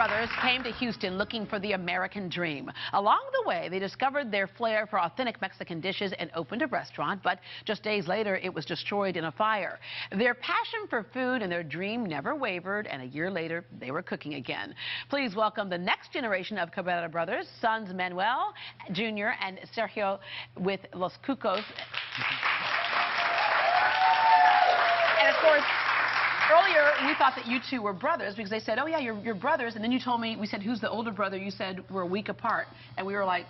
brothers came to Houston looking for the American dream. Along the way, they discovered their flair for authentic Mexican dishes and opened a restaurant, but just days later, it was destroyed in a fire. Their passion for food and their dream never wavered, and a year later, they were cooking again. Please welcome the next generation of Cabrera brothers, sons Manuel Jr. and Sergio with Los Cucos. And of course, earlier, we thought that you two were brothers because they said, oh, yeah, you're brothers. And then you told me, we said, who's the older brother? You said, we're a week apart. And we were like,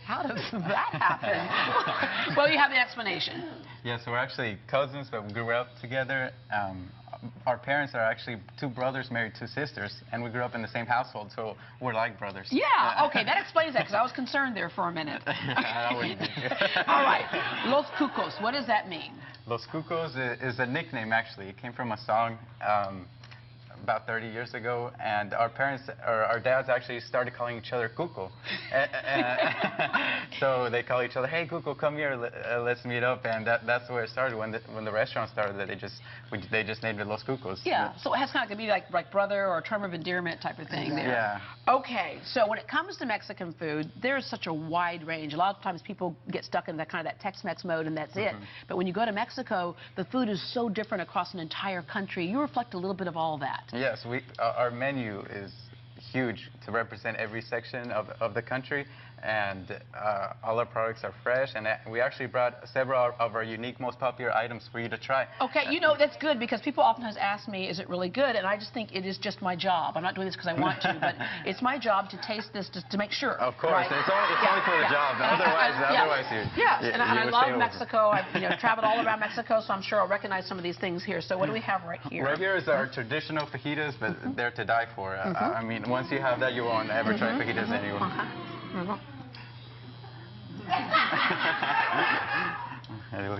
how does that happen? Well, you have the explanation. Yeah, so we're actually cousins, but we grew up together. Our parents are actually two brothers married to sisters, and we grew up in the same household, so we're like brothers. Yeah, okay, that explains that, because I was concerned there for a minute. All right, Los Cucos, what does that mean? Los Cucos is a nickname, actually. It came from a song about 30 years ago, and our parents, or our dads actually started calling each other Cuco. So they call each other, hey Cuco, come here, let's meet up, and that's where it started. When the restaurant started, they just named it Los Cucos. Yeah, so it has kind of to be like brother or term of endearment type of thing. There. Yeah. Okay, so when it comes to Mexican food, there's such a wide range. A lot of times people get stuck in that kind of that Tex-Mex mode, and that's it. But when you go to Mexico, the food is so different across an entire country. You reflect a little bit of all that. Yes, our menu is huge to represent every section of the country, and all our products are fresh, and we actually brought several of our unique, most popular items for you to try. Okay, you know, that's good, because people oftentimes ask me, is it really good? And I just think it is just my job. I'm not doing this because I want to, but it's my job to taste this to make sure. Of course, right? it's only for the job. Otherwise, and I love Mexico. I've traveled all around Mexico, so I'm sure I'll recognize some of these things here. So what do we have right here? Right here is our traditional fajitas, but they're to die for. I mean, once you have that, you won't ever try fajitas anyway.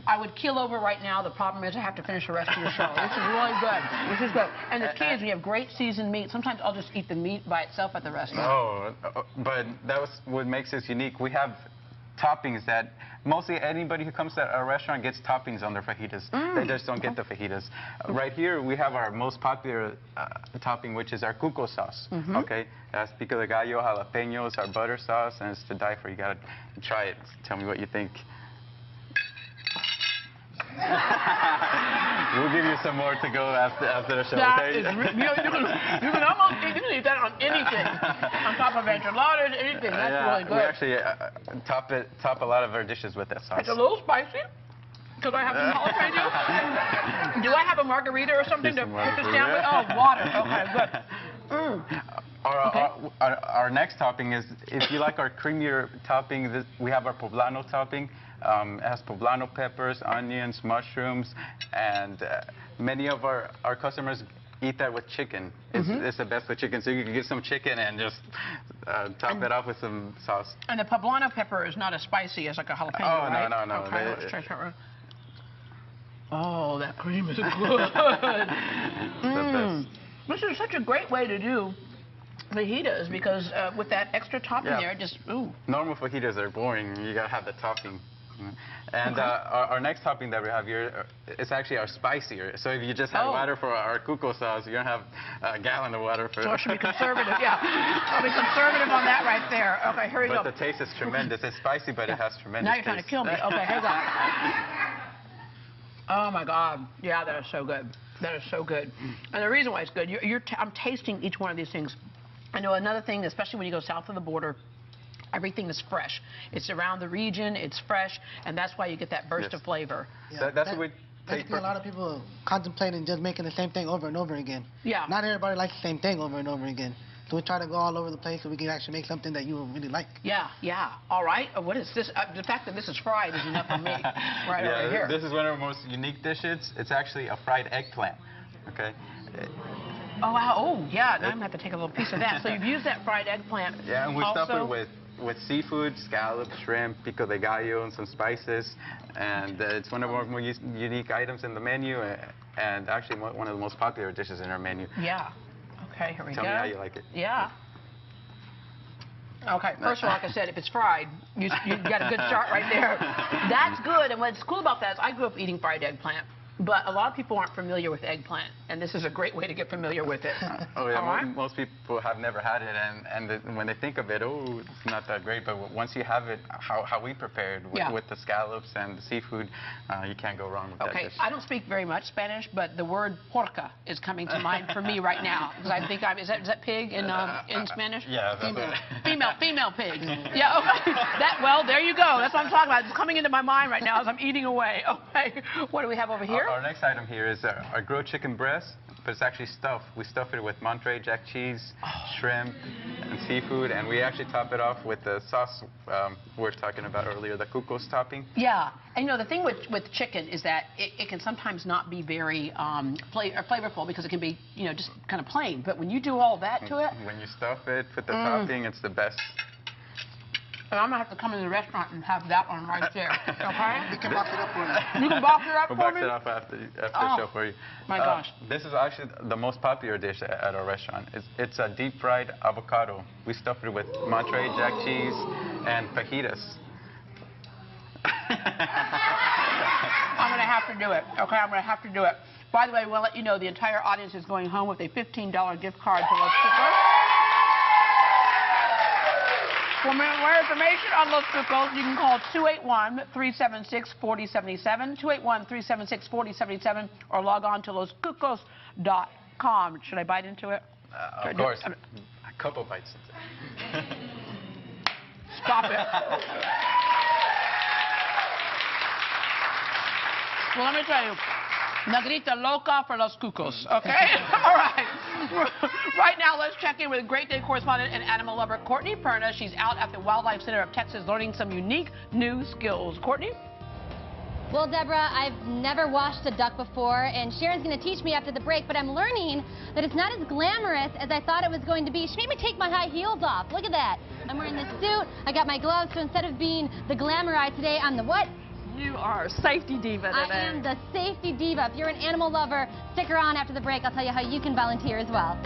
I would keel over right now. The problem is I have to finish the rest of the show. This is really good. This is good. And the key is we have great seasoned meat. Sometimes I'll just eat the meat by itself at the restaurant. Oh, but that was what makes us unique. We have toppings that mostly anybody who comes to our restaurant gets toppings on their fajitas. They just don't get the fajitas. Right here, we have our most popular topping, which is our Cuco sauce. Okay, that's pico de gallo, jalapenos, our butter sauce, and it's to die for. You gotta try it. Tell me what you think. We'll give you some more to go after the show. That Okay? is, you can almost eat that on anything, on top of enchiladas, anything. That's really good. We actually top a lot of our dishes with that sauce. It's a little spicy, because I have some jalapenos. Do I have a margarita or something to put this down with? Oh, water. Okay, good. Our next topping is, if you like our creamier topping, we have our poblano topping. It has poblano peppers, onions, mushrooms, and many of our customers eat that with chicken. It's the best with chicken, so you can get some chicken and just top it off with some sauce. And the poblano pepper is not as spicy as like a jalapeno, right? No. Okay, let's try that. Oh, that cream is good. This is such a great way to do fajitas, because with that extra topping there, just, ooh. Normal fajitas are boring. You gotta have the topping. And our next topping that we have here is actually our spicier. So if you just have water for our Cuco sauce, you're gonna have a gallon of water for. So I should be conservative, yeah. I'll be conservative on that right there. Okay, here we go. But the taste is tremendous. It's spicy, but it has tremendous Now you're trying to kill me. Okay, here we go. Oh my God, yeah, that is so good. That is so good. And the reason why it's good, I'm tasting each one of these things. I know another thing, especially when you go south of the border, everything is fresh. It's around the region, it's fresh, and that's why you get that burst of flavor. Yeah, that's what we basically, a lot of people contemplating just making the same thing over and over again. Yeah. Not everybody likes the same thing over and over again. So we try to go all over the place so we can actually make something that you really like. Yeah. All right. What is this? The fact that this is fried is enough for me. Right over here. This is one of our most unique dishes. It's actually a fried eggplant. Okay. Oh, wow. Oh, yeah. Now I'm going to have to take a little piece of that. So you've used that fried eggplant. Yeah, and we stuff it with seafood, scallops, shrimp, pico de gallo, and some spices. And it's one of our more unique items in the menu, and actually one of the most popular dishes in our menu. Yeah. Okay, here we go. Tell me how you like it. Yeah. Okay, first of all, like I said, if it's fried, you got a good start right there. That's good, and what's cool about that is I grew up eating fried eggplant. But a lot of people aren't familiar with eggplant, and this is a great way to get familiar with it. Oh yeah, most people have never had it, and when they think of it, oh, it's not that great. But once you have it, how we prepared with the scallops and the seafood, you can't go wrong with that dish. I don't speak very much Spanish, but the word porca is coming to mind for me right now, because I think is that pig in Spanish? Yeah, that's female pig. Yeah, okay. Well, there you go. That's what I'm talking about. It's coming into my mind right now as I'm eating away. Okay, what do we have over here? Our next item here is our grilled chicken breast, but it's actually stuffed. We stuff it with Monterey Jack cheese, shrimp, and seafood, and we actually top it off with the sauce we were talking about earlier, the Cucos topping. Yeah, and you know, the thing with chicken is that it can sometimes not be very flavorful because it can be, you know, just kind of plain, but when you do all that to it... When you stuff it, put the topping, it's the best. And I'm going to have to come in the restaurant and have that one right there, okay? We can box it up for you. You can box it up for me? We'll box it up after the show for you. My gosh. This is actually the most popular dish at our restaurant. It's a deep-fried avocado. We stuff it with Monterey Jack cheese and fajitas. I'm going to have to do it, okay? I'm going to have to do it. By the way, we'll let you know the entire audience is going home with a $15 gift card to Los Cucos. For more information on Los Cucos, you can call 281-376-4077, 281-376-4077, or log on to loscucos.com. Should I bite into it? Of course. A couple bites. Stop it. Well, let me tell you, Negrita loca for Los Cucos, okay? All right. Right now, let's check in with Great Day correspondent and animal lover Courtney Perna. She's out at the Wildlife Center of Texas learning some unique new skills. Courtney? Well, Deborah, I've never washed a duck before, and Sharon's going to teach me after the break, but I'm learning that it's not as glamorous as I thought it was going to be. She made me take my high heels off. Look at that. I'm wearing this suit. I got my gloves, so instead of being the glamour eye today, I'm the what? You are a safety diva today. I am the safety diva. If you're an animal lover, stick around after the break. I'll tell you how you can volunteer as well.